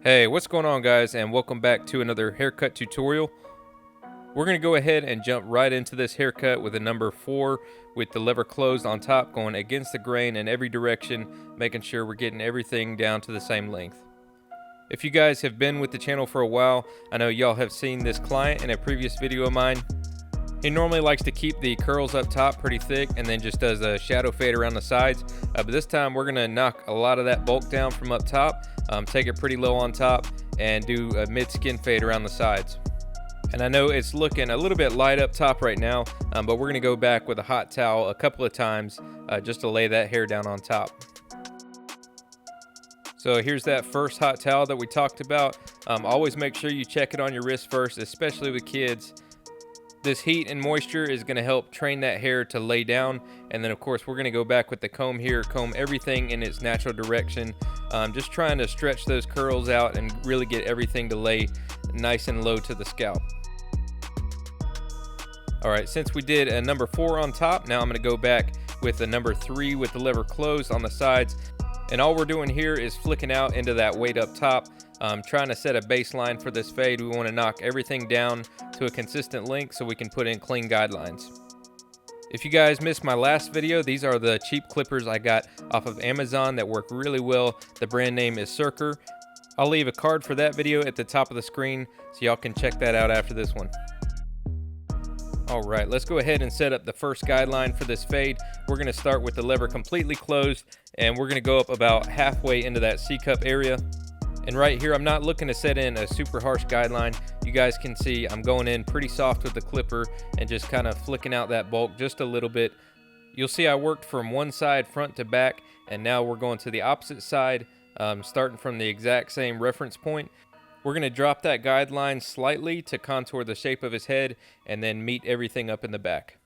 Hey, what's going on, guys, and welcome back to another haircut tutorial. We're going to go ahead and jump right into this haircut with a number 4 with the lever closed on top, going against the grain in every direction, making sure we're getting everything down to the same length. If you guys have been with the channel for a while, I know y'all have seen this client in a previous video of mine. He normally likes to keep the curls up top pretty thick and then just does a shadow fade around the sides. But this time we're going to knock a lot of that bulk down from up top, take it pretty low on top, and do a mid-skin fade around the sides. And I know it's looking a little bit light up top right now, but we're going to go back with a hot towel a couple of times just to lay that hair down on top. So here's that first hot towel that we talked about. Always make sure you check it on your wrist first, especially with kids. This heat and moisture is going to help train that hair to lay down, and then of course we're going to go back with the comb here, comb everything in its natural direction, just trying to stretch those curls out and really get everything to lay nice and low to the scalp. Alright, since we did a number 4 on top, now I'm going to go back with a number 3 with the lever closed on the sides, and all we're doing here is flicking out into that weight up top. Trying to set a baseline for this fade. We want to knock everything down to a consistent length so we can put in clean guidelines. If you guys missed my last video, these are the cheap clippers I got off of Amazon that work really well. The brand name is Cirker. I'll leave a card for that video at the top of the screen so y'all can check that out after this one. Alright, let's go ahead and set up the first guideline for this fade. We're going to start with the lever completely closed, and we're going to go up about halfway into that C-cup area. And right here, I'm not looking to set in a super harsh guideline. You guys can see I'm going in pretty soft with the clipper and just kind of flicking out that bulk just a little bit. You'll see I worked from one side front to back, and now we're going to the opposite side, starting from the exact same reference point. We're going to drop that guideline slightly to contour the shape of his head and then meet everything up in the back.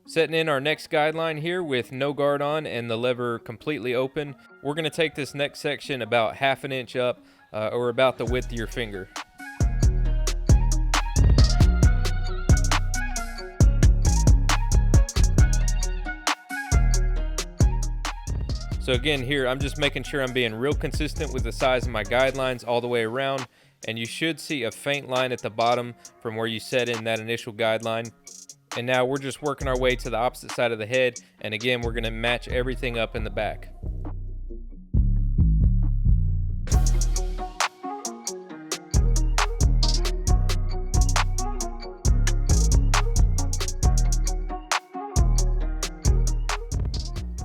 Setting in our next guideline here with no guard on and the lever completely open, we're going to take this next section about ½ an inch up, or about the width of your finger. So again here, I'm just making sure I'm being real consistent with the size of my guidelines all the way around, and you should see a faint line at the bottom from where you set in that initial guideline. And now we're just working our way to the opposite side of the head, and again we're going to match everything up in the back.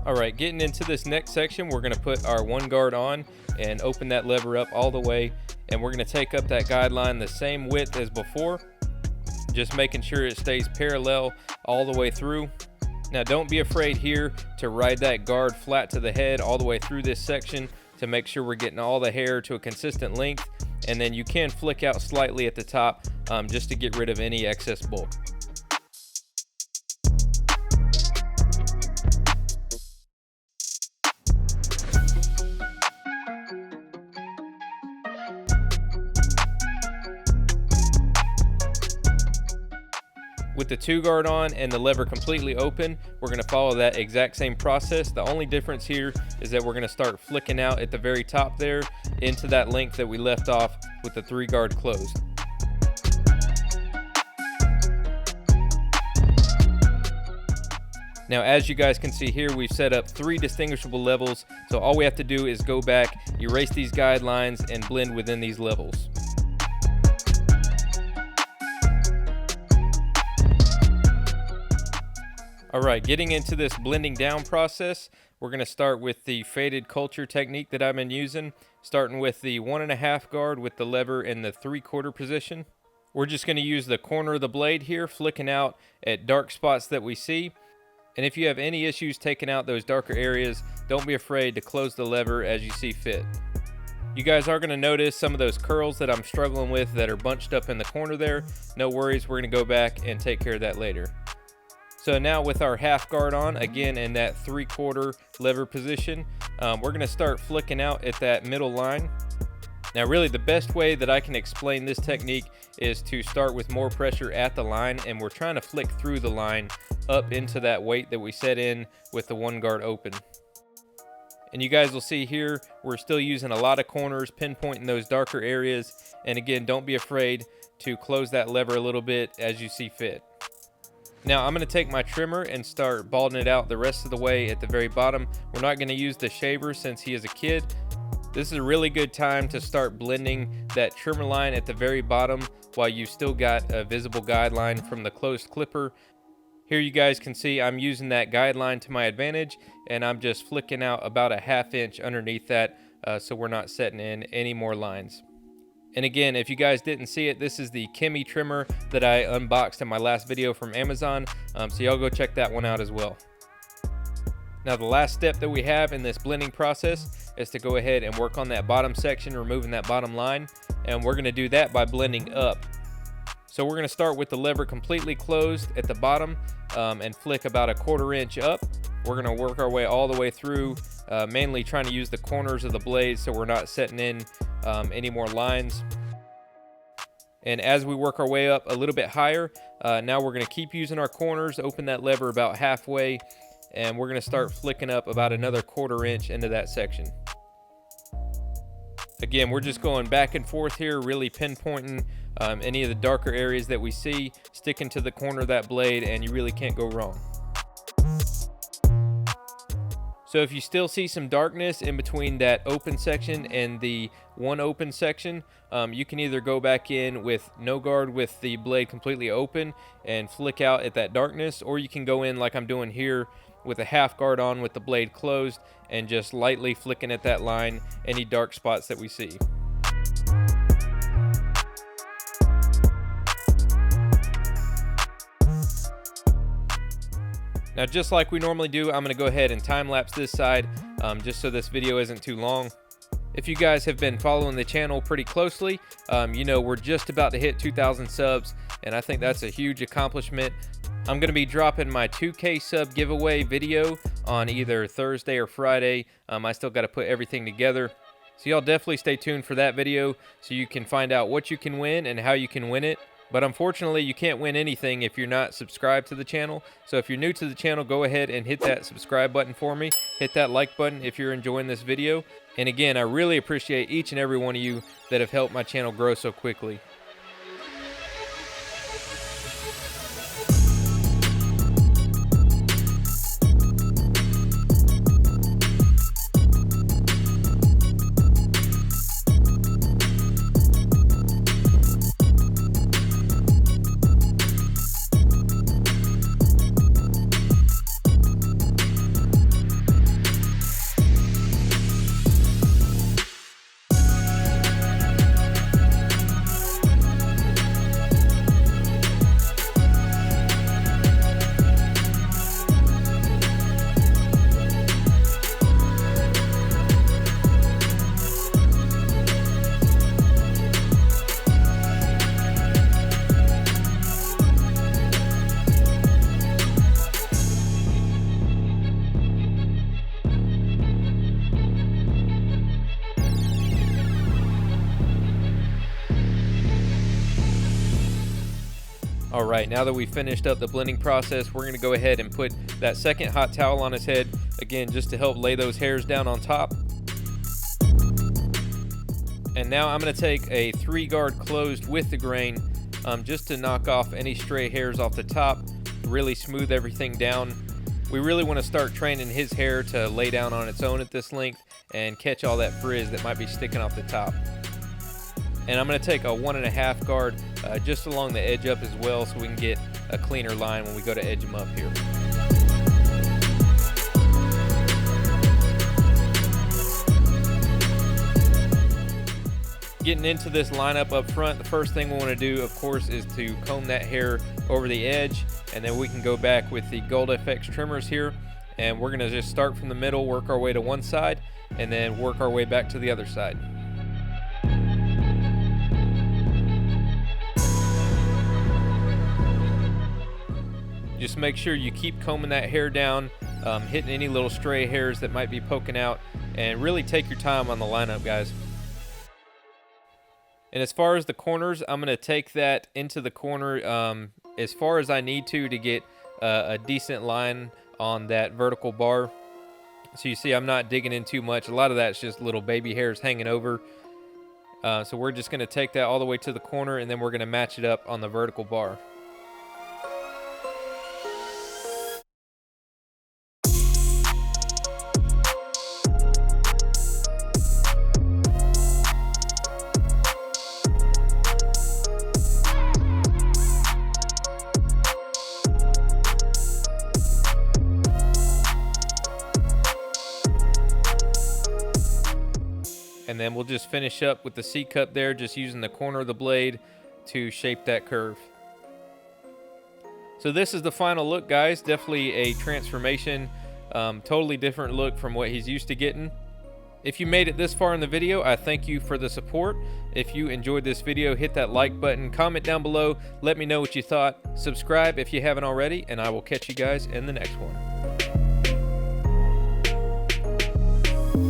Alright, getting into this next section, we're going to put our one guard on and open that lever up all the way, and we're going to take up that guideline the same width as before, just making sure it stays parallel all the way through. Now don't be afraid here to ride that guard flat to the head all the way through this section to make sure we're getting all the hair to a consistent length, and then you can flick out slightly at the top just to get rid of any excess bulk. With the 2 guard on and the lever completely open, we're going to follow that exact same process. The only difference here is that we're going to start flicking out at the very top there into that length that we left off with the 3 guard closed. Now as you guys can see here, we've set up 3 distinguishable levels, so all we have to do is go back, erase these guidelines, and blend within these levels. Alright, getting into this blending down process, we're going to start with the faded culture technique that I've been using, starting with the 1.5 guard with the lever in the 3/4 position. We're just going to use the corner of the blade here, flicking out at dark spots that we see. And if you have any issues taking out those darker areas, don't be afraid to close the lever as you see fit. You guys are going to notice some of those curls that I'm struggling with that are bunched up in the corner there. No worries, we're going to go back and take care of that later. So now with our half guard on, again in that 3/4 lever position, we're going to start flicking out at that middle line. Now really the best way that I can explain this technique is to start with more pressure at the line, and we're trying to flick through the line up into that weight that we set in with the one guard open. And you guys will see here, we're still using a lot of corners, pinpointing those darker areas. And again, don't be afraid to close that lever a little bit as you see fit. Now I'm going to take my trimmer and start balding it out the rest of the way at the very bottom. We're not going to use the shaver since he is a kid. This is a really good time to start blending that trimmer line at the very bottom while you still got a visible guideline from the closed clipper. Here you guys can see I'm using that guideline to my advantage, and I'm just flicking out about a 1/2 inch underneath that so we're not setting in any more lines. And again, if you guys didn't see it, this is the Kemi trimmer that I unboxed in my last video from Amazon, so y'all go check that one out as well. Now the last step that we have in this blending process is to go ahead and work on that bottom section, removing that bottom line, and we're going to do that by blending up. So we're going to start with the lever completely closed at the bottom and flick about a 1/4 inch up. We're going to work our way all the way through, mainly trying to use the corners of the blade so we're not setting in any more lines. And as we work our way up a little bit higher, now we're going to keep using our corners, open that lever about halfway, and we're going to start flicking up about another 1/4 inch into that section. Again, we're just going back and forth here, really pinpointing any of the darker areas that we see, sticking to the corner of that blade, and you really can't go wrong. So if you still see some darkness in between that open section and the one open section, you can either go back in with no guard with the blade completely open and flick out at that darkness, or you can go in like I'm doing here with a 1/2 guard on with the blade closed and just lightly flicking at that line, any dark spots that we see. Now, just like we normally do, I'm going to go ahead and time lapse this side just so this video isn't too long. If you guys have been following the channel pretty closely, you know we're just about to hit 2,000 subs, and I think that's a huge accomplishment. I'm going to be dropping my 2K sub giveaway video on either Thursday or Friday. I still got to put everything together. So y'all definitely stay tuned for that video so you can find out what you can win and how you can win it. But unfortunately, you can't win anything if you're not subscribed to the channel. So if you're new to the channel, go ahead and hit that subscribe button for me. Hit that like button if you're enjoying this video. And again, I really appreciate each and every one of you that have helped my channel grow so quickly. All right, now that we finished up the blending process, we're gonna go ahead and put that second hot towel on his head, again, just to help lay those hairs down on top. And now I'm gonna take a 3-guard closed with the grain, just to knock off any stray hairs off the top, really smooth everything down. We really wanna start training his hair to lay down on its own at this length and catch all that frizz that might be sticking off the top. And I'm going to take a 1.5 guard just along the edge up as well so we can get a cleaner line when we go to edge them up here. Getting into this lineup up front, the first thing we want to do, of course, is to comb that hair over the edge, and then we can go back with the Gold FX trimmers here, and we're going to just start from the middle, work our way to one side, and then work our way back to the other side. Just make sure you keep combing that hair down, hitting any little stray hairs that might be poking out, and really take your time on the lineup, guys. And as far as the corners, I'm going to take that into the corner as far as I need to get a decent line on that vertical bar. So you see I'm not digging in too much. A lot of that's just little baby hairs hanging over. So we're just going to take that all the way to the corner, and then we're going to match it up on the vertical bar. And then we'll just finish up with the C-cup there, just using the corner of the blade to shape that curve. So this is the final look, guys. Definitely a transformation. Totally different look from what he's used to getting. If you made it this far in the video, I thank you for the support. If you enjoyed this video, hit that like button, comment down below, let me know what you thought. Subscribe if you haven't already, and I will catch you guys in the next one.